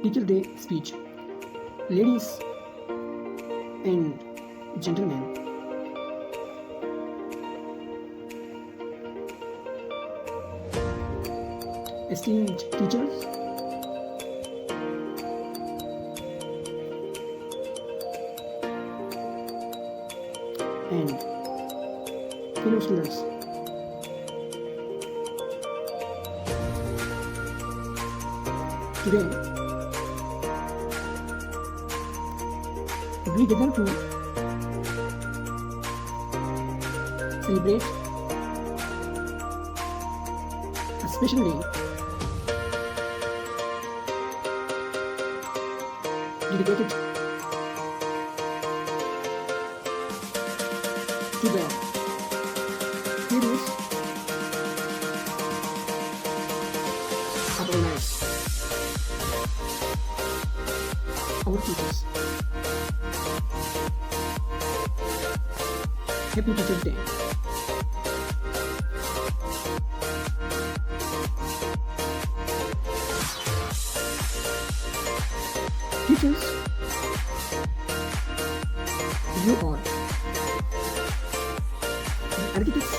Teacher Day speech. Ladies and gentlemen, esteemed teachers, and fellow students, today we gather to celebrate a special day dedicated to the heroes of our lives, our teachers. Happy Teachers Day. Teachers, you are the architects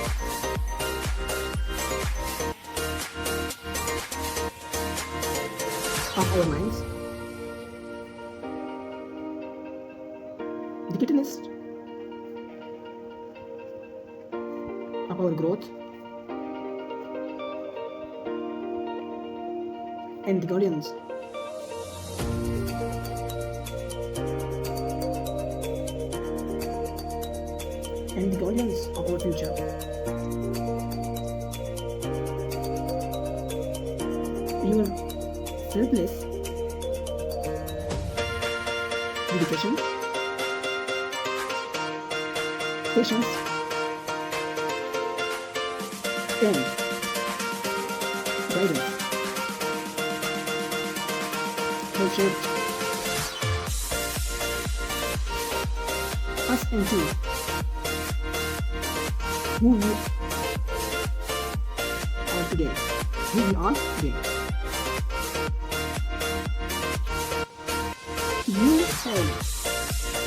of our minds, the catalyst of our growth, and the guardians of our future. Your selfless dedication, patience, and guidance have shaped us into who we are today. You have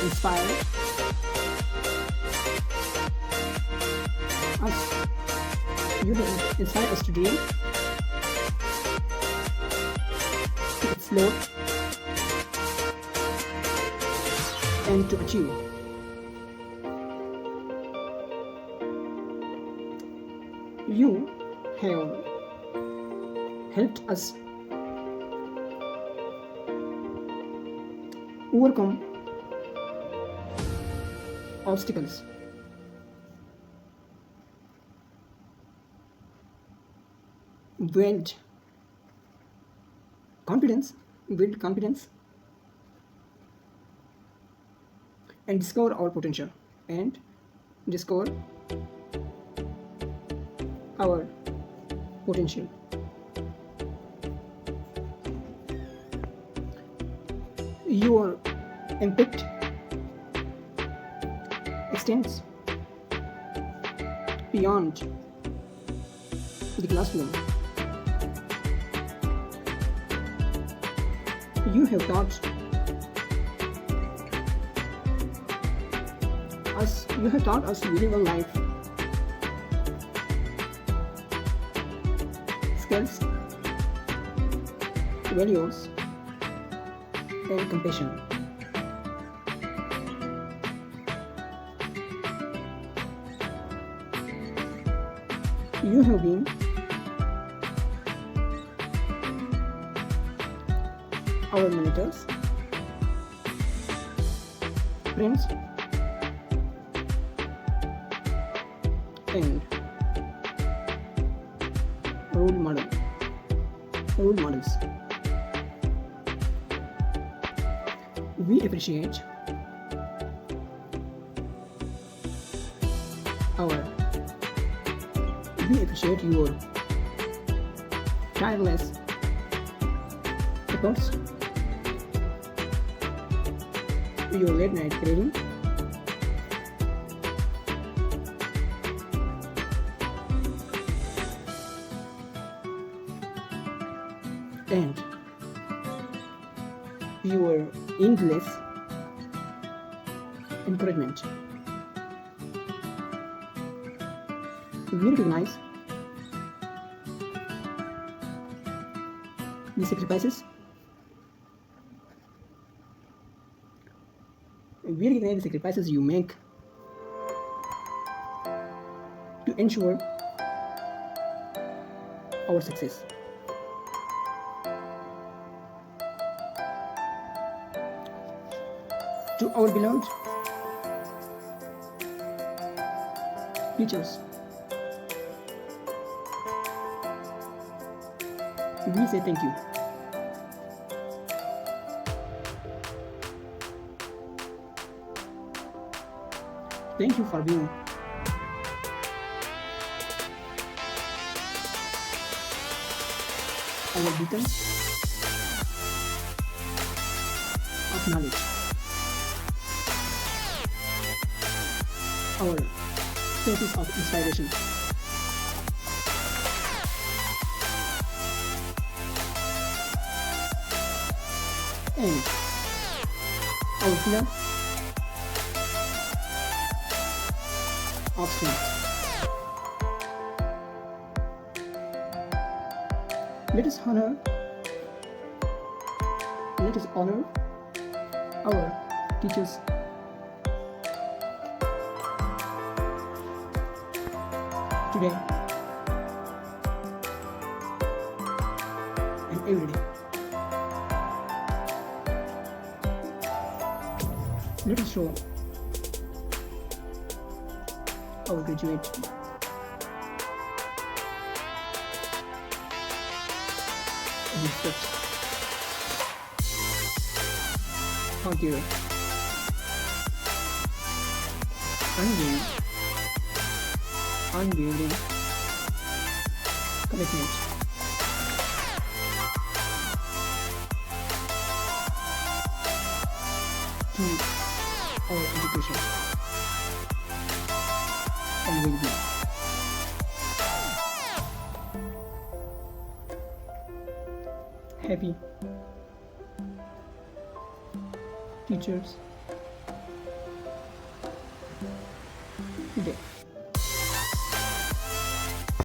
inspired us. You have inspired us to dream, to explore, and to achieve. You have helped us overcome obstacles, build confidence, and discover our potential, and discover our potential. Your impact extends beyond the classroom. You have taught us living a life, skills, values, and compassion. You have been our mentors, friends, and role models. We appreciate your tireless efforts, your late night reading, and your endless encouragement. We recognize the sacrifices. We recognize the sacrifices you make to ensure our success. To our beloved teachers, we say thank you. Thank you for being our beacon of knowledge, our sources of inspiration. And our pillar of strength. Let us honor our teachers today and every day. Let us show our graduate respect for their unwavering commitment to our education and well-being. Happy Teachers Day.